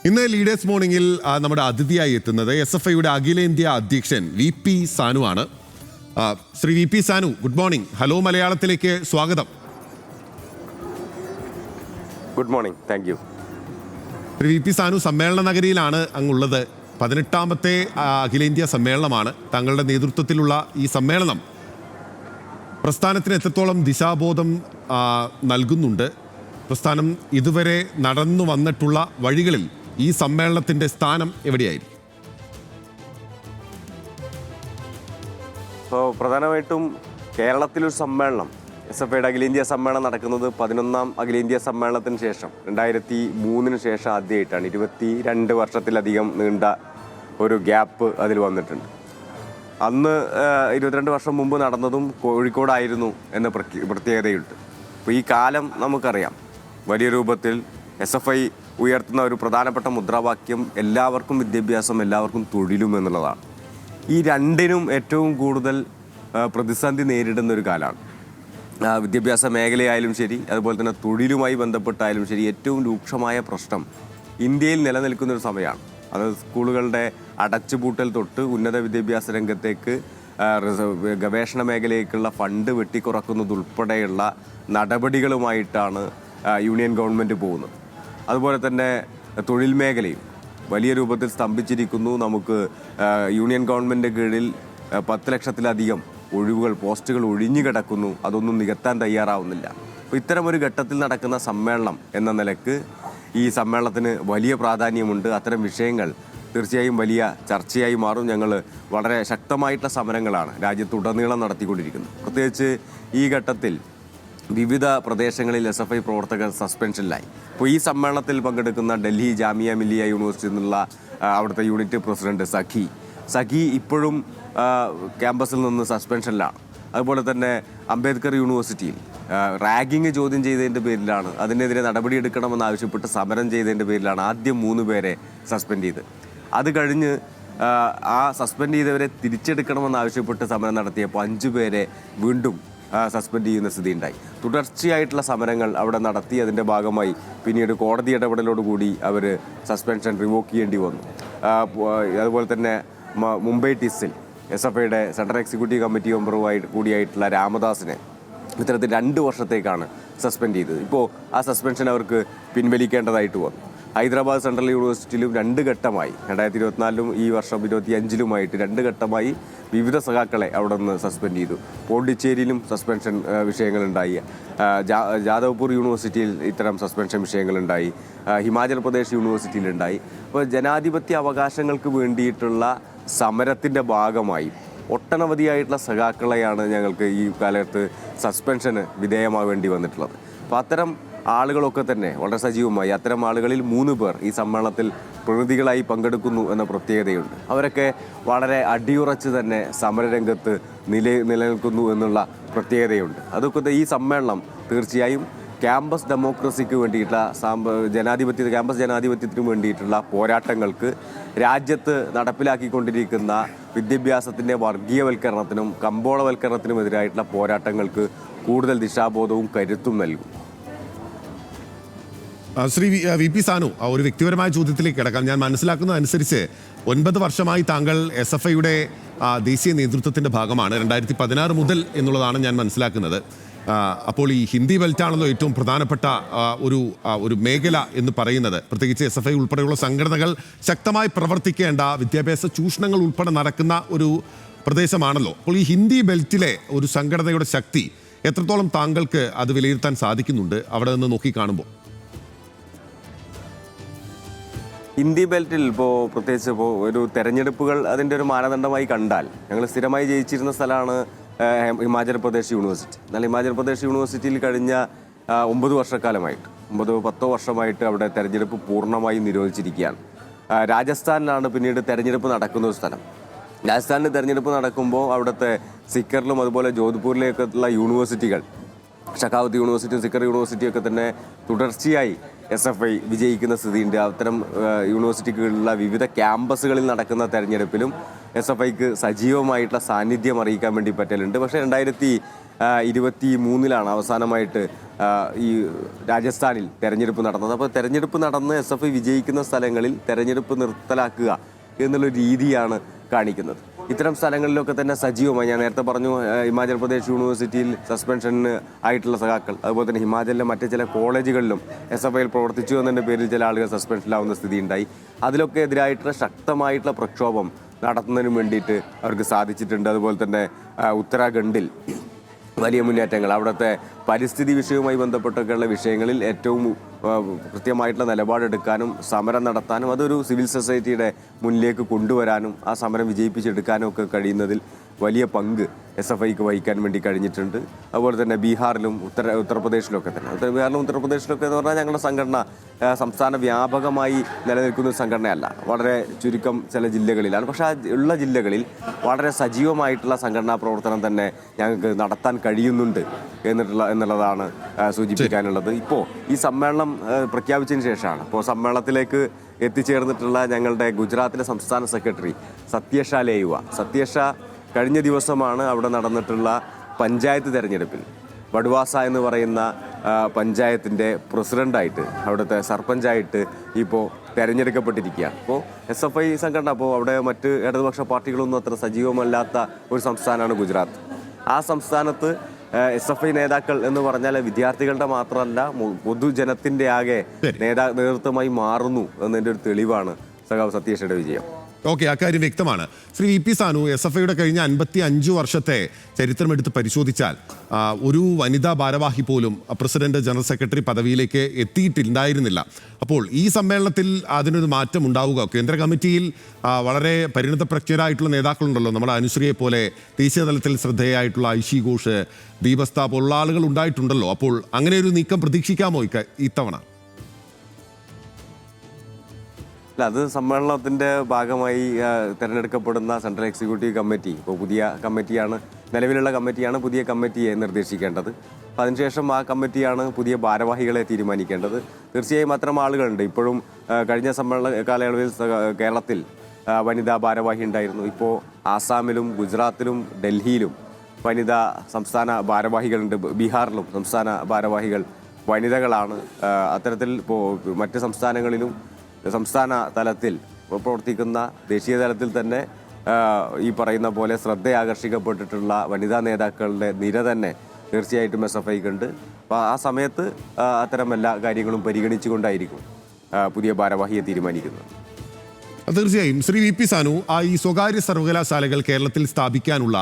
ഇന്ന് ലീഡേഴ്സ് മോർണിംഗിൽ നമ്മുടെ അതിഥിയായി എത്തുന്നത് SFIയുടെ അഖിലേന്ത്യാ അധ്യക്ഷൻ VP സാനു ആണ്. Shri VP Sanu, good morning. Hello മലയാളത്തിലേക്ക് സ്വാഗതം. Good morning, thank you. Shri VP Sanu, സമ്മേളന നഗരിയിലാണ് അങ്ങുള്ളത്. 18ാമത്തെ അഖിലേന്ത്യാ സമ്മേളനമാണ്. താങ്കളുടെ നേതൃത്വത്തിലുള്ള ഈ സമ്മേളനം പ്രസ്ഥാനത്തിന് എത്രത്തോളം ദിശാബോധം നൽകുന്നുണ്ട്? പ്രസ്ഥാനം ഇതുവരെ നടന്നു വന്നിട്ടുള്ള വഴികളിൽ ഈ സമ്മേളനത്തിന്റെ സ്ഥാനം എവിടെയായിരിക്കും? പ്രധാനമായിട്ടും കേരളത്തിലൊരു സമ്മേളനം, SFIയുടെ അഖിലേന്ത്യാ സമ്മേളനം നടക്കുന്നത് 11ാം അഖിലേന്ത്യാ സമ്മേളനത്തിന് ശേഷം 2003 ശേഷം ആദ്യമായിട്ടാണ്. 22 വർഷത്തിലധികം നീണ്ട ഒരു ഗ്യാപ്പ് അതിൽ വന്നിട്ടുണ്ട്. അന്ന് 22 വർഷം മുമ്പ് നടന്നതും കോഴിക്കോടായിരുന്നു എന്ന പ്രത്യേകതയുണ്ട്. അപ്പോൾ ഈ കാലം നമുക്കറിയാം, വലിയ രൂപത്തിൽ SFI ഉയർത്തുന്ന ഒരു പ്രധാനപ്പെട്ട മുദ്രാവാക്യം എല്ലാവർക്കും വിദ്യാഭ്യാസം, എല്ലാവർക്കും തൊഴിലും എന്നുള്ളതാണ്. ഈ രണ്ടിനും ഏറ്റവും കൂടുതൽ പ്രതിസന്ധി നേരിടുന്ന ഒരു കാലമാണ്. വിദ്യാഭ്യാസ മേഖലയായാലും ശരി, അതുപോലെ തന്നെ തൊഴിലുമായി ബന്ധപ്പെട്ടായാലും ശരി, ഏറ്റവും രൂക്ഷമായ പ്രശ്നം ഇന്ത്യയിൽ നിലനിൽക്കുന്നൊരു സമയമാണ്. അത് സ്കൂളുകളുടെ അടച്ചുപൂട്ടൽ തൊട്ട് ഉന്നത വിദ്യാഭ്യാസ രംഗത്തേക്ക് ഗവേഷണ മേഖലയ്ക്കുള്ള ഫണ്ട് വെട്ടിക്കുറക്കുന്നതുൾപ്പെടെയുള്ള നടപടികളുമായിട്ടാണ് യൂണിയൻ ഗവൺമെൻറ് പോകുന്നത്. അതുപോലെ തന്നെ തൊഴിൽ മേഖലയും വലിയ രൂപത്തിൽ സ്തംഭിച്ചിരിക്കുന്നു. നമുക്ക് യൂണിയൻ ഗവൺമെൻറ് കീഴിൽ 10 ലക്ഷത്തിലധികം പോസ്റ്റുകൾ ഒഴിഞ്ഞു കിടക്കുന്നു. അതൊന്നും നികത്താൻ തയ്യാറാവുന്നില്ല. അപ്പോൾ ഇത്തരമൊരു ഘട്ടത്തിൽ നടക്കുന്ന സമ്മേളനം എന്ന നിലക്ക് ഈ സമ്മേളനത്തിന് വലിയ പ്രാധാന്യമുണ്ട്. അത്തരം വിഷയങ്ങൾ തീർച്ചയായും വലിയ ചർച്ചയായി മാറും. ഞങ്ങൾ വളരെ ശക്തമായിട്ടുള്ള സമരങ്ങളാണ് രാജ്യത്തുടനീളം നടത്തിക്കൊണ്ടിരിക്കുന്നത്. പ്രത്യേകിച്ച് ഈ ഘട്ടത്തിൽ വിവിധ പ്രദേശങ്ങളിൽ SFI പ്രവർത്തകർ സസ്പെൻഷനിലായി. അപ്പോൾ ഈ സമ്മേളനത്തിൽ പങ്കെടുക്കുന്ന ഡൽഹി ജാമിയ മില്ലിയ യൂണിവേഴ്സിറ്റിയിൽ നിന്നുള്ള അവിടുത്തെ യൂണിറ്റ് പ്രസിഡന്റ് സഖി ഇപ്പോഴും ക്യാമ്പസിൽ നിന്ന് സസ്പെൻഷനിലാണ്. അതുപോലെ തന്നെ അംബേദ്കർ യൂണിവേഴ്സിറ്റിയിൽ റാഗിങ് ചോദ്യം ചെയ്തതിൻ്റെ പേരിലാണ്, അതിനെതിരെ നടപടിയെടുക്കണമെന്നാവശ്യപ്പെട്ട് സമരം ചെയ്തതിൻ്റെ പേരിലാണ് ആദ്യം 3 പേരെ സസ്പെൻഡ് ചെയ്ത്. അത് കഴിഞ്ഞ് ആ സസ്പെൻഡ് ചെയ്തവരെ തിരിച്ചെടുക്കണമെന്നാവശ്യപ്പെട്ട് സമരം നടത്തിയപ്പോൾ 5 പേരെ വീണ്ടും സസ്പെൻഡ് ചെയ്യുന്ന സ്ഥിതി ഉണ്ടായി. തുടർച്ചയായിട്ടുള്ള സമരങ്ങൾ അവിടെ നടത്തി. അതിൻ്റെ ഭാഗമായി പിന്നീട് കോടതി ഇടപെടലോടുകൂടി അവർ സസ്പെൻഷൻ റിവോക്ക് ചെയ്യേണ്ടി വന്നു. അതുപോലെ തന്നെ മുംബൈ ടിസിൽ SFIയുടെ സെൻട്രൽ എക്സിക്യൂട്ടീവ് കമ്മിറ്റി കൂടിയായിട്ടുള്ള രാമദാസിനെ ഇത്തരത്തിൽ 2 വർഷത്തേക്കാണ് സസ്പെൻഡ് ചെയ്തത്. ഇപ്പോൾ ആ സസ്പെൻഷൻ അവർക്ക് പിൻവലിക്കേണ്ടതായിട്ട് വന്നു. ഹൈദരാബാദ് സെൻട്രൽ യൂണിവേഴ്സിറ്റിയിലും 2 ഘട്ടമായി, 2024 ഈ വർഷം 2025 2 ഘട്ടമായി വിവിധ സഖാക്കളെ അവിടെ നിന്ന് സസ്പെൻഡ് ചെയ്തു. പോണ്ടിച്ചേരിയിലും സസ്പെൻഷൻ വിഷയങ്ങളുണ്ടായി. ജാദവ്പൂർ യൂണിവേഴ്സിറ്റിയിൽ ഇത്തരം സസ്പെൻഷൻ വിഷയങ്ങളുണ്ടായി. ഹിമാചൽ പ്രദേശ് യൂണിവേഴ്സിറ്റിയിലുണ്ടായി. അപ്പോൾ ജനാധിപത്യ അവകാശങ്ങൾക്ക് വേണ്ടിയിട്ടുള്ള സമരത്തിൻ്റെ ഭാഗമായി ഒട്ടനവധിയായിട്ടുള്ള സഖാക്കളെയാണ് ഞങ്ങൾക്ക് ഈ കാലത്ത് സസ്പെൻഷന് വിധേയമാവേണ്ടി വന്നിട്ടുള്ളത്. അപ്പോൾ അത്തരം ആളുകളൊക്കെ തന്നെ വളരെ സജീവമായി, അത്തരം ആളുകളിൽ 3 പേർ ഈ സമ്മേളനത്തിൽ പ്രതിനിധികളായി പങ്കെടുക്കുന്നു എന്ന പ്രത്യേകതയുണ്ട്. അവരൊക്കെ വളരെ അടിയുറച്ച് തന്നെ സമരരംഗത്ത് നിലനിൽക്കുന്നു എന്നുള്ള പ്രത്യേകതയുണ്ട്. അതൊക്കെ ഈ സമ്മേളനം തീർച്ചയായും ക്യാമ്പസ് ഡെമോക്രസിക്ക് വേണ്ടിയിട്ടുള്ള ക്യാമ്പസ് ജനാധിപത്യത്തിന് വേണ്ടിയിട്ടുള്ള പോരാട്ടങ്ങൾക്ക്, രാജ്യത്ത് നടപ്പിലാക്കിക്കൊണ്ടിരിക്കുന്ന വിദ്യാഭ്യാസത്തിൻ്റെ വർഗീയവൽക്കരണത്തിനും കമ്പോളവൽക്കരണത്തിനുമെതിരായിട്ടുള്ള പോരാട്ടങ്ങൾക്ക് കൂടുതൽ ദിശാബോധവും കരുത്തും നൽകും. ശ്രീ VP സാനു, ഒരു വ്യക്തിപരമായ ചോദ്യത്തിലേക്ക് കിടക്കാം. ഞാൻ മനസ്സിലാക്കുന്നത് അനുസരിച്ച് 9 വർഷമായി താങ്കൾ SFIയുടെ ദേശീയ നേതൃത്വത്തിൻ്റെ ഭാഗമാണ്. 2016 മുതൽ എന്നുള്ളതാണ് ഞാൻ മനസ്സിലാക്കുന്നത്. അപ്പോൾ ഈ ഹിന്ദി ബെൽറ്റാണല്ലോ ഏറ്റവും പ്രധാനപ്പെട്ട ഒരു മേഖല എന്ന് പറയുന്നത്. പ്രത്യേകിച്ച് SFI ഉൾപ്പെടെയുള്ള സംഘടനകൾ ശക്തമായി പ്രവർത്തിക്കേണ്ട, വിദ്യാഭ്യാസ ചൂഷണങ്ങൾ ഉൾപ്പെടെ നടക്കുന്ന ഒരു പ്രദേശമാണല്ലോ. അപ്പോൾ ഈ ഹിന്ദി ബെൽറ്റിലെ ഒരു സംഘടനയുടെ ശക്തി എത്രത്തോളം താങ്കൾക്ക് അത് വിലയിരുത്താൻ സാധിക്കുന്നുണ്ട് അവിടെ നിന്ന് നോക്കിക്കാണുമ്പോൾ? ഹിന്ദി ബെൽറ്റിൽ പ്രത്യേകിച്ച് ഒരു തെരഞ്ഞെടുപ്പുകൾ അതിൻ്റെ ഒരു മാനദണ്ഡമായി കണ്ടാൽ, ഞങ്ങൾ സ്ഥിരമായി ജയിച്ചിരുന്ന സ്ഥലമാണ് ഹിമാചൽ പ്രദേശ് യൂണിവേഴ്സിറ്റി. എന്നാൽ ഹിമാചൽ പ്രദേശ് യൂണിവേഴ്സിറ്റിയിൽ കഴിഞ്ഞ 9 വർഷക്കാലമായിട്ട് 9-10 വർഷമായിട്ട് അവിടെ തെരഞ്ഞെടുപ്പ് പൂർണ്ണമായും നിരോധിച്ചിരിക്കുകയാണ്. രാജസ്ഥാനിലാണ് പിന്നീട് തെരഞ്ഞെടുപ്പ് നടക്കുന്ന ഒരു സ്ഥലം. രാജസ്ഥാനിൽ തെരഞ്ഞെടുപ്പ് നടക്കുമ്പോൾ അവിടുത്തെ സിക്കറിലും അതുപോലെ ജോധ്പൂരിലേക്കുള്ള യൂണിവേഴ്സിറ്റികൾ, ഷെഖാവത്ത് യൂണിവേഴ്സിറ്റിയും സിക്കർ യൂണിവേഴ്സിറ്റിയൊക്കെ തന്നെ തുടർച്ചയായി SFI വിജയിക്കുന്ന സ്ഥിതിയുണ്ട്. അത്തരം യൂണിവേഴ്സിറ്റികളിലുള്ള വിവിധ ക്യാമ്പസുകളിൽ നടക്കുന്ന തെരഞ്ഞെടുപ്പിലും SFIക്ക് സജീവമായിട്ടുള്ള സാന്നിധ്യം അറിയിക്കാൻ വേണ്ടി പറ്റലുണ്ട്. പക്ഷേ 23-ലാണ് അവസാനമായിട്ട് ഈ രാജസ്ഥാനിൽ തെരഞ്ഞെടുപ്പ് നടന്നത്. അപ്പോൾ തെരഞ്ഞെടുപ്പ് നടന്ന് SFI വിജയിക്കുന്ന സ്ഥലങ്ങളിൽ തെരഞ്ഞെടുപ്പ് നിർത്തലാക്കുക എന്നുള്ള രീതിയാണ് കാണിക്കുന്നത്. ഇത്തരം സ്ഥലങ്ങളിലൊക്കെ തന്നെ സജീവമായി, ഞാൻ നേരത്തെ പറഞ്ഞു, ഹിമാചൽ പ്രദേശ് യൂണിവേഴ്സിറ്റിയിൽ സസ്പെൻഷന് ആയിട്ടുള്ള സഖാക്കൾ, അതുപോലെ തന്നെ ഹിമാചലിലെ മറ്റ് ചില കോളേജുകളിലും SFIയിൽ പ്രവർത്തിച്ചു എന്നതിൻ്റെ പേരിൽ ചില ആളുകൾ സസ്പെൻഷനിലാവുന്ന സ്ഥിതി ഉണ്ടായി. അതിലൊക്കെ എതിരായിട്ടുള്ള ശക്തമായിട്ടുള്ള പ്രക്ഷോഭം നടത്തുന്നതിന് വേണ്ടിയിട്ട് അവർക്ക് സാധിച്ചിട്ടുണ്ട്. അതുപോലെ തന്നെ ഉത്തരാഖണ്ഡിൽ വലിയ മുന്നേറ്റങ്ങൾ, അവിടുത്തെ പരിസ്ഥിതി വിഷയവുമായി ബന്ധപ്പെട്ടൊക്കെയുള്ള വിഷയങ്ങളിൽ ഏറ്റവും കൃത്യമായിട്ടുള്ള നിലപാടെടുക്കാനും സമരം നടത്താനും അതൊരു സിവിൽ സൊസൈറ്റിയുടെ മുന്നിലേക്ക് കൊണ്ടുവരാനും ആ സമരം വിജയിപ്പിച്ചെടുക്കാനും ഒക്കെ കഴിയുന്നതിൽ വലിയ പങ്ക് SFIക്ക് വഹിക്കാൻ വേണ്ടി കഴിഞ്ഞിട്ടുണ്ട്. അതുപോലെ തന്നെ ബീഹാറിലും ഉത്തർപ്രദേശിലൊക്കെ തന്നെ, ബീഹാറിലും ഉത്തർപ്രദേശിലൊക്കെ എന്ന് പറഞ്ഞാൽ ഞങ്ങളുടെ സംഘടന സംസ്ഥാന വ്യാപകമായി നിലനിൽക്കുന്ന സംഘടനയല്ല, വളരെ ചുരുക്കം ചില ജില്ലകളിലാണ്. പക്ഷേ ആ ഉള്ള ജില്ലകളിൽ വളരെ സജീവമായിട്ടുള്ള സംഘടനാ പ്രവർത്തനം തന്നെ ഞങ്ങൾക്ക് നടത്താൻ കഴിയുന്നുണ്ട് എന്നുള്ളതാണ് സൂചിപ്പിക്കാനുള്ളത്. ഇപ്പോൾ ഈ സമ്മേളനം പ്രഖ്യാപിച്ചതിന് ശേഷമാണ് ഇപ്പോൾ സമ്മേളനത്തിലേക്ക് എത്തിച്ചേർന്നിട്ടുള്ള ഞങ്ങളുടെ ഗുജറാത്തിലെ സംസ്ഥാന സെക്രട്ടറി സത്യഷ ലേയുവ. സത്യഷ കഴിഞ്ഞ ദിവസമാണ് അവിടെ നടന്നിട്ടുള്ള പഞ്ചായത്ത് തെരഞ്ഞെടുപ്പിൽ വഡ്വാസ എന്ന് പറയുന്ന പഞ്ചായത്തിൻ്റെ പ്രസിഡൻ്റായിട്ട്, അവിടുത്തെ സർപഞ്ചായിട്ട് ഇപ്പോൾ തിരഞ്ഞെടുക്കപ്പെട്ടിരിക്കുകയാണ്. അപ്പോൾ SFI സംഘടന, അപ്പോൾ അവിടെ മറ്റ് ഇടതുപക്ഷ പാർട്ടികളൊന്നും അത്ര സജീവമല്ലാത്ത ഒരു സംസ്ഥാനമാണ് ഗുജറാത്ത്. ആ സംസ്ഥാനത്ത് SFI നേതാക്കൾ എന്ന് പറഞ്ഞാൽ വിദ്യാർത്ഥികളുടെ മാത്രമല്ല പൊതുജനത്തിൻ്റെ ആകെ നേതൃത്വമായി മാറുന്നു എന്നതിൻ്റെ ഒരു തെളിവാണ് സഖാവ് സതീഷയുടെ വിജയം. ഓക്കെ, അക്കാര്യം വ്യക്തമാണ്. ശ്രീ VP സാനു, SFIയുടെ കഴിഞ്ഞ 55 വർഷത്തെ ചരിത്രമെടുത്ത് പരിശോധിച്ചാൽ ഒരു വനിതാ ഭാരവാഹി പോലും പ്രസിഡന്റ് ജനറൽ സെക്രട്ടറി പദവിയിലേക്ക് എത്തിയിട്ടുണ്ടായിരുന്നില്ല. അപ്പോൾ ഈ സമ്മേളനത്തിൽ അതിനൊരു മാറ്റം ഉണ്ടാവുക. കേന്ദ്ര കമ്മിറ്റിയിൽ വളരെ പരിണതപ്രജ്ഞരായിട്ടുള്ള നേതാക്കളുണ്ടല്ലോ, നമ്മുടെ അനുശ്രീയെ പോലെ ദേശീയ തലത്തിൽ ശ്രദ്ധേയായിട്ടുള്ള ഐഷി ഘോഷ്, ദീപസ്ത പോലുള്ള ആളുകൾ ഉണ്ടായിട്ടുണ്ടല്ലോ. അപ്പോൾ അങ്ങനെ ഒരു നീക്കം പ്രതീക്ഷിക്കാമോ ഇത്തവണ? അത് സമ്മേളനത്തിൻ്റെ ഭാഗമായി തിരഞ്ഞെടുക്കപ്പെടുന്ന സെൻട്രൽ എക്സിക്യൂട്ടീവ് കമ്മിറ്റി, ഇപ്പോൾ പുതിയ കമ്മിറ്റിയാണ്, നിലവിലുള്ള കമ്മിറ്റിയാണ് പുതിയ കമ്മിറ്റിയെ നിർദ്ദേശിക്കേണ്ടത്. അപ്പോൾ അതിനുശേഷം ആ കമ്മിറ്റിയാണ് പുതിയ ഭാരവാഹികളെ തീരുമാനിക്കേണ്ടത്. തീർച്ചയായും അത്തരം ആളുകളുണ്ട്. ഇപ്പോഴും കഴിഞ്ഞ സമ്മേളന കാലയളവിൽ കേരളത്തിൽ വനിതാ ഭാരവാഹി ഉണ്ടായിരുന്നു. ഇപ്പോൾ ആസാമിലും ഗുജറാത്തിലും ഡൽഹിയിലും വനിതാ സംസ്ഥാന ഭാരവാഹികളുണ്ട്. ബീഹാറിലും സംസ്ഥാന ഭാരവാഹികൾ വനിതകളാണ്. അത്തരത്തിൽ ഇപ്പോൾ മറ്റ് സംസ്ഥാനങ്ങളിലും സംസ്ഥാന തലത്തിൽ പ്രവർത്തിക്കുന്ന, ദേശീയ തലത്തിൽ തന്നെ ഈ പറയുന്ന പോലെ ശ്രദ്ധയാകർഷിക്കപ്പെട്ടിട്ടുള്ള വനിതാ നേതാക്കളുടെ നിര തന്നെ തീർച്ചയായിട്ടും SFIക്കുണ്ട്. അപ്പോൾ ആ സമയത്ത് അത്തരം എല്ലാ കാര്യങ്ങളും പരിഗണിച്ചുകൊണ്ടായിരിക്കും പുതിയ ഭാരവാഹിയെ തീരുമാനിക്കുന്നത്. തീർച്ചയായും. ശ്രീ VP സാനു, ഈ സ്വകാര്യ സർവകലാശാലകൾ കേരളത്തിൽ സ്ഥാപിക്കാനുള്ള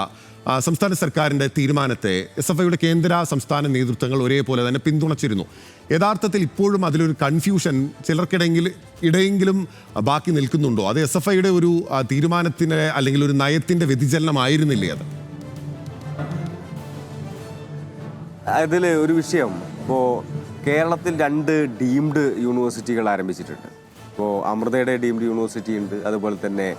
സംസ്ഥാന സർക്കാരിൻ്റെ തീരുമാനത്തെ SFIയുടെ കേന്ദ്ര സംസ്ഥാന നേതൃത്വങ്ങൾ ഒരേപോലെ തന്നെ പിന്തുണച്ചിരുന്നു. യഥാർത്ഥത്തിൽ ഇപ്പോഴും അതിലൊരു കൺഫ്യൂഷൻ ചിലർക്കിടയെങ്കിലും ബാക്കി നിൽക്കുന്നുണ്ടോ? അത് SFIയുടെ ഒരു തീരുമാനത്തിന് അല്ലെങ്കിൽ ഒരു നയത്തിൻ്റെ വ്യതിചലനമായിരുന്നില്ലേ അത്? അതിൽ ഒരു വിഷയം, ഇപ്പോൾ കേരളത്തിൽ 2 ഡീംഡ് യൂണിവേഴ്സിറ്റികൾ ആരംഭിച്ചിട്ടുണ്ട്. ഇപ്പോൾ അമൃതയുടെ ഡീംഡ് യൂണിവേഴ്സിറ്റി ഉണ്ട്, അതുപോലെ തന്നെ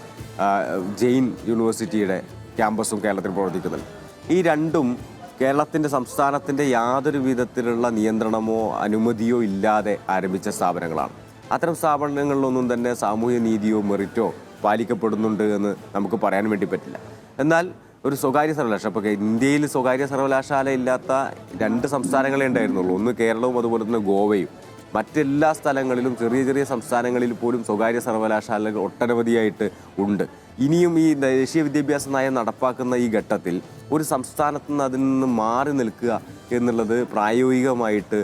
ജെയിൻ യൂണിവേഴ്സിറ്റിയുടെ ക്യാമ്പസും കേരളത്തിൽ പ്രവർത്തിക്കുന്നുണ്ട്. ഈ രണ്ടും കേരളത്തിൻ്റെ സംസ്ഥാനത്തിൻ്റെ യാതൊരു വിധത്തിലുള്ള നിയന്ത്രണമോ അനുമതിയോ ഇല്ലാതെ ആരംഭിച്ച സ്ഥാപനങ്ങളാണ്. അത്തരം സ്ഥാപനങ്ങളിലൊന്നും തന്നെ സാമൂഹ്യ നീതിയോ മെറിറ്റോ പാലിക്കപ്പെടുന്നുണ്ട് എന്ന് നമുക്ക് പറയാൻ വേണ്ടി പറ്റില്ല. എന്നാൽ ഒരു സ്വകാര്യ സർവകലാശാല, ഇപ്പോൾ ഇന്ത്യയിൽ സ്വകാര്യ സർവകലാശാല ഇല്ലാത്ത 2 സംസ്ഥാനങ്ങളെ ഉണ്ടായിരുന്നുള്ളൂ. ഒന്ന് കേരളവും അതുപോലെ തന്നെ ഗോവയും. മറ്റെല്ലാ സ്ഥലങ്ങളിലും, ചെറിയ ചെറിയ സംസ്ഥാനങ്ങളിൽ പോലും സ്വകാര്യ സർവകലാശാലകൾ ഒട്ടനവധിയായിട്ട് ഉണ്ട്. ഇനിയും ഈ ദേശീയ വിദ്യാഭ്യാസ നയം നടപ്പാക്കുന്ന ഈ ഘട്ടത്തിൽ ഒരു സംസ്ഥാനത്ത് നിന്ന് അതിൽ നിന്ന് മാറി നിൽക്കുക എന്നുള്ളത് പ്രായോഗികമായിട്ട്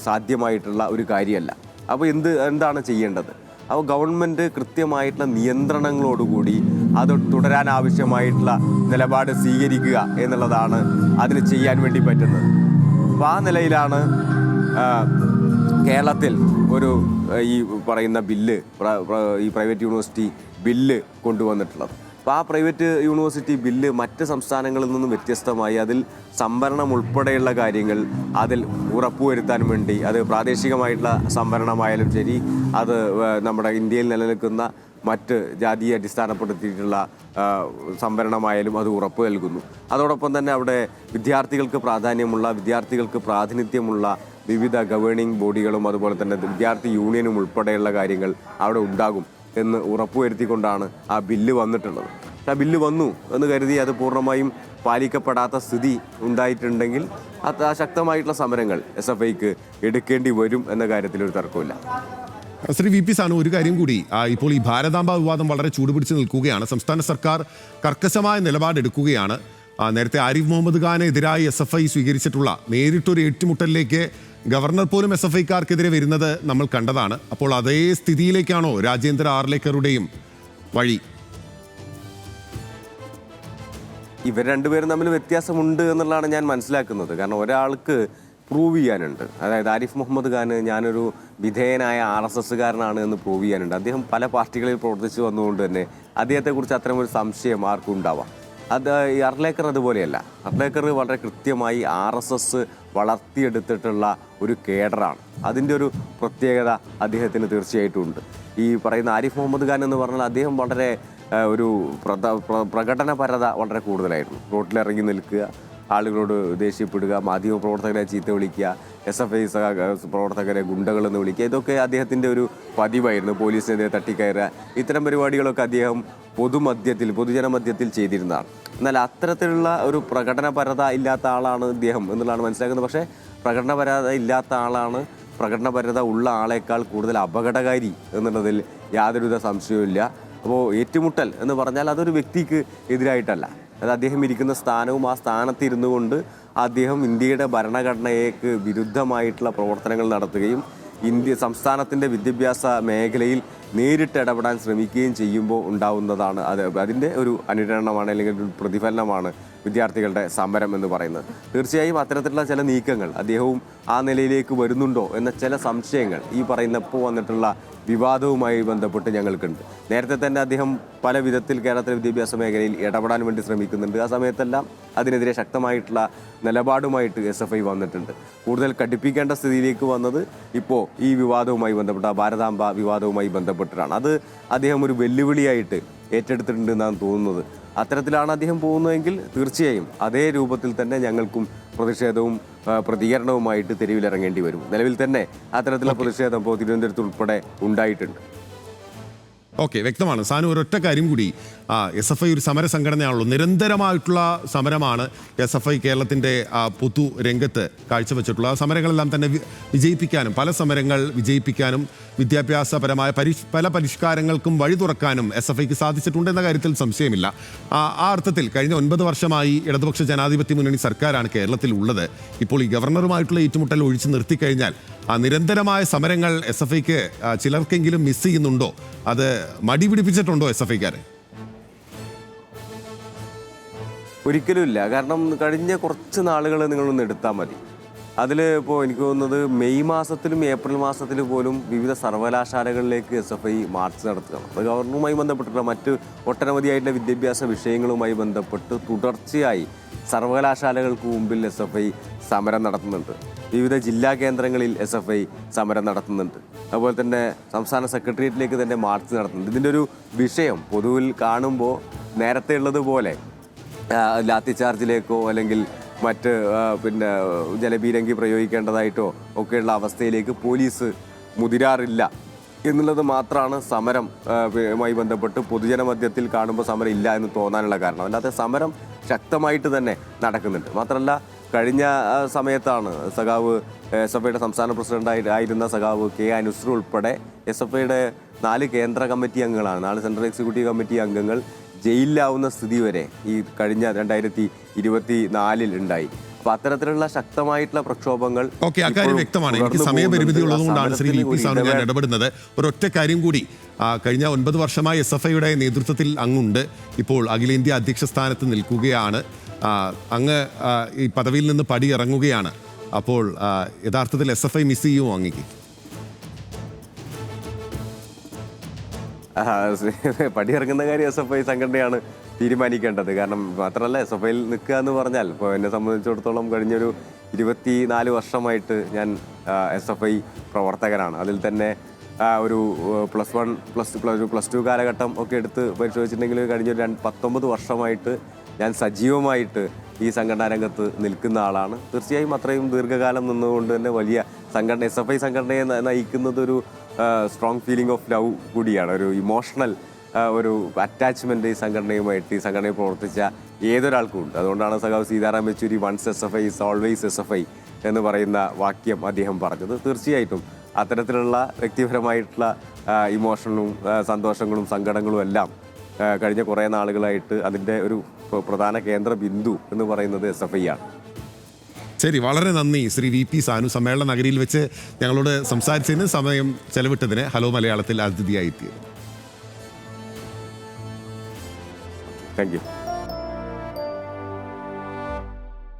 സാധ്യമായിട്ടുള്ള ഒരു കാര്യമല്ല. അപ്പോൾ എന്താണ് ചെയ്യേണ്ടത്? അപ്പോൾ ഗവൺമെൻറ് കൃത്യമായിട്ടുള്ള നിയന്ത്രണങ്ങളോടുകൂടി അത് തുടരാൻ ആവശ്യമായിട്ടുള്ള നിലപാട് സ്വീകരിക്കുക എന്നുള്ളതാണ് അതിന് ചെയ്യാൻ വേണ്ടി പറ്റുന്നത്. അപ്പോൾ ആ നിലയിലാണ് കേരളത്തിൽ ഒരു ഈ പറയുന്ന ബില്ല്, ഈ പ്രൈവറ്റ് യൂണിവേഴ്സിറ്റി ബില്ല് കൊണ്ടുവന്നിട്ടുള്ളത്. അപ്പോൾ ആ പ്രൈവറ്റ് യൂണിവേഴ്സിറ്റി ബില്ല് മറ്റ് സംസ്ഥാനങ്ങളിൽ നിന്നും വ്യത്യസ്തമായി അതിൽ സംവരണം ഉൾപ്പെടെയുള്ള കാര്യങ്ങൾ അതിൽ ഉറപ്പുവരുത്താൻ വേണ്ടി, അത് പ്രാദേശികമായിട്ടുള്ള സംവരണമായാലും ശരി, അത് നമ്മുടെ ഇന്ത്യയിൽ നിലനിൽക്കുന്ന മറ്റ് ജാതിയെ അടിസ്ഥാനപ്പെടുത്തിയിട്ടുള്ള സംവരണമായാലും അത് ഉറപ്പ് നൽകുന്നു. അതോടൊപ്പം തന്നെ അവിടെ വിദ്യാർത്ഥികൾക്ക് പ്രാധാന്യമുള്ള, വിദ്യാർത്ഥികൾക്ക് പ്രാതിനിധ്യമുള്ള വിവിധ ഗവേണിംഗ് ബോഡികളും അതുപോലെ തന്നെ വിദ്യാർത്ഥി യൂണിയനും ഉൾപ്പെടെയുള്ള കാര്യങ്ങൾ അവിടെ ഉണ്ടാകും എന്ന് ഉറപ്പുവരുത്തിക്കൊണ്ടാണ് ആ ബില്ല് വന്നിട്ടുള്ളത്. ആ ബില്ല് വന്നു എന്ന് കരുതി അത് പൂർണ്ണമായും പാലിക്കപ്പെടാത്ത സ്ഥിതി ഉണ്ടായിട്ടുണ്ടെങ്കിൽ അത് ശക്തമായിട്ടുള്ള സമരങ്ങൾ SFIക്ക് എടുക്കേണ്ടി വരും എന്ന കാര്യത്തിൽ ഒരു തർക്കമില്ല. ശ്രീ വി പി സാനു, ഒരു കാര്യം കൂടി, ഇപ്പോൾ ഈ ഭാരതാംബ വിവാദം വളരെ ചൂടുപിടിച്ച് നിൽക്കുകയാണ്. സംസ്ഥാന സർക്കാർ കർക്കശമായ നിലപാടെടുക്കുകയാണ്. നേരത്തെ ആരിഫ് മുഹമ്മദ് ഖാനെതിരായി SFI സ്വീകരിച്ചിട്ടുള്ള നേരിട്ടൊരു ഏറ്റുമുട്ടലിലേക്ക് ഗവർണർ പോലും SFIക്കാർക്കെതിരെ വരുന്നത് നമ്മൾ കണ്ടതാണ്. അപ്പോൾ അതേ സ്ഥിതിയിലേക്കാണോ രാജേന്ദ്ര ആർലേക്കറുടെയും വഴി? ഇവർ രണ്ടുപേരും തമ്മിൽ വ്യത്യാസമുണ്ട് എന്നുള്ളതാണ് ഞാൻ മനസ്സിലാക്കുന്നത്. കാരണം ഒരാൾക്ക് പ്രൂവ് ചെയ്യാനുണ്ട്, അതായത് ആരിഫ് മുഹമ്മദ് ഖാന് ഞാനൊരു വിധേയനായ RSSകാരനാണ് എന്ന് പ്രൂവ് ചെയ്യാനുണ്ട്. അദ്ദേഹം പല പാർട്ടികളിൽ പ്രവർത്തിച്ചു വന്നുകൊണ്ട് തന്നെ അദ്ദേഹത്തെക്കുറിച്ച് അത്തരമൊരു സംശയം ആർക്കും ഉണ്ടാവാം. അത് ഈ അർലേക്കർ അതുപോലെയല്ല. അർലേക്കർ വളരെ കൃത്യമായി RSS വളർത്തിയെടുത്തിട്ടുള്ള ഒരു കേഡറാണ്. അതിൻ്റെ ഒരു പ്രത്യേകത അദ്ദേഹത്തിന് തീർച്ചയായിട്ടും ഉണ്ട്. ഈ പറയുന്ന ആരിഫ് മുഹമ്മദ് ഖാൻ എന്ന് പറഞ്ഞാൽ അദ്ദേഹം വളരെ ഒരു പ്രകടനപരത വളരെ കൂടുതലായിരുന്നു. റോട്ടിലിറങ്ങി നിൽക്കുക, ആളുകളോട് ദേഷ്യപ്പെടുക, മാധ്യമപ്രവർത്തകരെ ചീത്ത വിളിക്കുക, SFI പ്രവർത്തകരെ ഗുണ്ടകളെന്ന് വിളിക്കുക, ഇതൊക്കെ അദ്ദേഹത്തിൻ്റെ ഒരു പതിവായിരുന്നു. പോലീസിനെതിരെ തട്ടിക്കയറുക, ഇത്തരം പരിപാടികളൊക്കെ അദ്ദേഹം പൊതുജനമധ്യത്തിൽ ചെയ്തിരുന്നതാണ്. എന്നാൽ അത്തരത്തിലുള്ള ഒരു പ്രകടനപരത ഇല്ലാത്ത ആളാണ് ഇദ്ദേഹം എന്നുള്ളതാണ് മനസ്സിലാക്കുന്നത്. പക്ഷേ പ്രകടനപരത ഇല്ലാത്ത ആളാണ് പ്രകടനപരത ഉള്ള ആളേക്കാൾ കൂടുതൽ അപകടകാരി എന്നുള്ളതിൽ യാതൊരുവിധ സംശയവുമില്ല. അപ്പോൾ ഏറ്റുമുട്ടൽ എന്ന് പറഞ്ഞാൽ അതൊരു വ്യക്തിക്ക് എതിരായിട്ടല്ല, അത് അദ്ദേഹം ഇരിക്കുന്ന സ്ഥാനവും ആ സ്ഥാനത്തിരുന്നു കൊണ്ട് അദ്ദേഹം ഇന്ത്യയുടെ ഭരണഘടനയ്ക്ക് വിരുദ്ധമായിട്ടുള്ള പ്രവർത്തനങ്ങൾ നടത്തുകയും സംസ്ഥാനത്തിൻ്റെ വിദ്യാഭ്യാസ മേഖലയിൽ നേരിട്ട് ഇടപെടാൻ ശ്രമിക്കുകയും ചെയ്യുമ്പോൾ ഉണ്ടാവുന്നതാണ് അതിൻ്റെ ഒരു അനുരണനമാണ്, അല്ലെങ്കിൽ ഒരു പ്രതിഫലനമാണ് വിദ്യാർത്ഥികളുടെ സമരം എന്ന് പറയുന്നത്. തീർച്ചയായും അത്തരത്തിലുള്ള ചില നീക്കങ്ങൾ അദ്ദേഹവും ആ നിലയിലേക്ക് വരുന്നുണ്ടോ എന്ന ചില സംശയങ്ങൾ ഈ പറയുന്ന ഇപ്പോൾ വന്നിട്ടുള്ള വിവാദവുമായി ബന്ധപ്പെട്ട് ഞങ്ങൾക്കുണ്ട്. നേരത്തെ തന്നെ അദ്ദേഹം പല വിധത്തിൽ കേരളത്തിലെ വിദ്യാഭ്യാസ മേഖലയിൽ ഇടപെടാൻ വേണ്ടി ശ്രമിക്കുന്നുണ്ട്. ആ സമയത്തെല്ലാം അതിനെതിരെ ശക്തമായിട്ടുള്ള നിലപാടുമായിട്ട് SFI വന്നിട്ടുണ്ട്. കൂടുതൽ കടുപ്പിക്കേണ്ട സ്ഥിതിയിലേക്ക് വന്നത് ഇപ്പോൾ ഈ വിവാദവുമായി ബന്ധപ്പെട്ട ഭാരതാംബ വിവാദവുമായി ബന്ധപ്പെട്ടിട്ടാണ്. അത് അദ്ദേഹം ഒരു വെല്ലുവിളിയായിട്ട് ഏറ്റെടുത്തിട്ടുണ്ട് എന്നാണ് തോന്നുന്നത്. അത്തരത്തിലാണ് അദ്ദേഹം പോകുന്നതെങ്കിൽ തീർച്ചയായും അതേ രൂപത്തിൽ തന്നെ ഞങ്ങൾക്കും പ്രതിഷേധവും പ്രതികരണവുമായിട്ട് തെരുവിലിറങ്ങേണ്ടി വരും. നിലവിൽ തന്നെ അത്തരത്തിലുള്ള പ്രതിഷേധം ഇപ്പോൾ തിരുവനന്തപുരത്ത് ഉൾപ്പെടെ ഉണ്ടായിട്ടുണ്ട്. ഓക്കെ, വ്യക്തമാണ്. സാനു, ഒരൊറ്റ കാര്യം കൂടി, SFI ഒരു സമര സംഘടനയാണല്ലോ, നിരന്തരമായിട്ടുള്ള സമരമാണ് SFI കേരളത്തിൻ്റെ പൊതു രംഗത്ത് കാഴ്ചവെച്ചിട്ടുള്ള. ആ സമരങ്ങളെല്ലാം തന്നെ വിജയിപ്പിക്കാനും, പല സമരങ്ങൾ വിജയിപ്പിക്കാനും, വിദ്യാഭ്യാസപരമായ പല പരിഷ്കാരങ്ങൾക്കും വഴി തുറക്കാനും SFIക്ക് സാധിച്ചിട്ടുണ്ടെന്ന കാര്യത്തിൽ സംശയമില്ല. ആ അർത്ഥത്തിൽ കഴിഞ്ഞ 9 വർഷമായി ഇടതുപക്ഷ ജനാധിപത്യ മുന്നണി സർക്കാരാണ് കേരളത്തിൽ ഉള്ളത്. ഇപ്പോൾ ഈ ഗവർണറുമായിട്ടുള്ള ഏറ്റുമുട്ടൽ ഒഴിച്ചു നിർത്തിക്കഴിഞ്ഞാൽ നിരന്തരമായ സമരങ്ങൾ SFIക്ക് ചിലർക്കെങ്കിലും മിസ് ചെയ്യുന്നുണ്ടോ? അത് മടി പിടിപ്പിച്ചിട്ടുണ്ടോ SFIക്കാരെ? ഒരിക്കലുമില്ല. കാരണം കഴിഞ്ഞ കുറച്ച് നാളുകൾ നിങ്ങളൊന്ന് എടുത്താൽ മതി. അതിൽ ഇപ്പോൾ എനിക്ക് തോന്നുന്നത് മെയ് മാസത്തിലും ഏപ്രിൽ മാസത്തിലും പോലും വിവിധ സർവകലാശാലകളിലേക്ക് SFI മാർച്ച് നടത്തുകയാണ്. അത് ഗവർണറുമായി ബന്ധപ്പെട്ടിട്ടുള്ള മറ്റ് ഒട്ടനവധിയായിട്ടുള്ള വിദ്യാഭ്യാസ വിഷയങ്ങളുമായി ബന്ധപ്പെട്ട് തുടർച്ചയായി സർവകലാശാലകൾക്ക് മുമ്പിൽ SFI സമരം നടത്തുന്നുണ്ട്. വിവിധ ജില്ലാ കേന്ദ്രങ്ങളിൽ SFI സമരം നടത്തുന്നുണ്ട്. അതുപോലെ തന്നെ സംസ്ഥാന സെക്രട്ടേറിയറ്റിലേക്ക് തന്നെ മാർച്ച് നടത്തുന്നുണ്ട്. ഇതിൻ്റെ ഒരു വിഷയം പൊതുവിൽ കാണുമ്പോൾ നേരത്തെ ഉള്ളതുപോലെ ലാത്തി ചാർജിലേക്കോ അല്ലെങ്കിൽ മറ്റ് ജലപീരങ്കി പ്രയോഗിക്കേണ്ടതായിട്ടോ ഒക്കെയുള്ള അവസ്ഥയിലേക്ക് പോലീസ് മുതിരാറില്ല എന്നുള്ളത് മാത്രമാണ് സമരമായി ബന്ധപ്പെട്ട് പൊതുജനമധ്യത്തിൽ കാണുമ്പോൾ സമരം ഇല്ല എന്ന് തോന്നാനുള്ള കാരണം. അല്ലാതെ സമരം ശക്തമായിട്ട് തന്നെ നടക്കുന്നുണ്ട്. മാത്രമല്ല കഴിഞ്ഞ സമയത്താണ് സഖാവ് SFIയുടെ സംസ്ഥാന പ്രസിഡന്റായിരുന്ന സഖാവ് K. അനുശ്രു ഉൾപ്പെടെ SFIയുടെ 4 കേന്ദ്ര കമ്മിറ്റി അംഗങ്ങളാണ്, 4 സെൻട്രൽ എക്സിക്യൂട്ടീവ് കമ്മിറ്റി അംഗങ്ങൾ ജയിലിലാവുന്ന സ്ഥിതി വരെ ഈ കഴിഞ്ഞ 2024 ഉണ്ടായി. അപ്പോൾ അത്തരത്തിലുള്ള ശക്തമായിട്ടുള്ള പ്രക്ഷോഭങ്ങൾ അക്കാര്യം വ്യക്തമാണ്. എനിക്ക് സമയപരിമിതി ഉള്ളതുകൊണ്ടാണ് ശ്രീ വി പി സാനു ഞാൻ ഇടപെടുന്നത്. ഒരൊറ്റ കാര്യം കൂടി, കഴിഞ്ഞ 9 വർഷമായി SFIയുടെ നേതൃത്വത്തിൽ അങ്ങുണ്ട്, ഇപ്പോൾ അഖിലേന്ത്യാ അധ്യക്ഷ സ്ഥാനത്ത് നിൽക്കുകയാണ്, അങ്ങ് ഈ പദവിയിൽ നിന്ന് പടി ഇറങ്ങുകയാണ്. അപ്പോൾ യഥാർത്ഥത്തിൽ SFI മിസ് ചെയ്യുമോ അങ്ങേക്ക്? പടിയിറങ്ങുന്ന കാര്യം SFI സംഘടനയാണ് തീരുമാനിക്കേണ്ടത്. കാരണം മാത്രമല്ല SFIയിൽ നിൽക്കുക എന്ന് പറഞ്ഞാൽ ഇപ്പോൾ എന്നെ സംബന്ധിച്ചിടത്തോളം കഴിഞ്ഞൊരു 24 വർഷമായിട്ട് ഞാൻ SFI പ്രവർത്തകനാണ്. അതിൽ തന്നെ ഒരു +1 +2 കാലഘട്ടം ഒക്കെ എടുത്ത് പരിശോധിച്ചിട്ടുണ്ടെങ്കിൽ കഴിഞ്ഞൊരു 19 വർഷമായിട്ട് ഞാൻ സജീവമായിട്ട് ഈ സംഘടനാ രംഗത്ത് നിൽക്കുന്ന ആളാണ്. തീർച്ചയായും അത്രയും ദീർഘകാലം നിന്നുകൊണ്ട് തന്നെ വലിയ സംഘടന SFI സംഘടനയെ നയിക്കുന്നത് ഒരു സ്ട്രോങ് ഫീലിംഗ് ഓഫ് ലവ് കൂടിയാണ്, ഒരു ഇമോഷണൽ ഒരു അറ്റാച്ച്മെൻ്റ് ഈ സംഘടനയുമായിട്ട് ഈ സംഘടനയിൽ പ്രവർത്തിച്ച ഏതൊരാൾക്കും ഉണ്ട്. അതുകൊണ്ടാണ് സഖാവ് Sitaram Yechury once SFI is always SFI എന്ന് പറയുന്ന വാക്യം അദ്ദേഹം പറഞ്ഞത്. തീർച്ചയായിട്ടും അത്തരത്തിലുള്ള വ്യക്തിപരമായിട്ടുള്ള ഇമോഷനും സന്തോഷങ്ങളും സങ്കടങ്ങളും എല്ലാം കഴിഞ്ഞ കുറേ നാളുകളായിട്ട് അതിൻ്റെ ഒരു പ്രധാന കേന്ദ്ര ബിന്ദു എന്ന് പറയുന്നത് SFI ആണ്. ശരി, വളരെ നന്ദി ശ്രീ VP സാനു. സമ്മേളന നഗരിയിൽ വെച്ച് ഞങ്ങളോട് സംസാരിച്ചതിന്, സമയം ചെലവിട്ടതിന്, ഹലോ മലയാളത്തിൽ അതിഥിയായി എത്തിയത്. Thank you.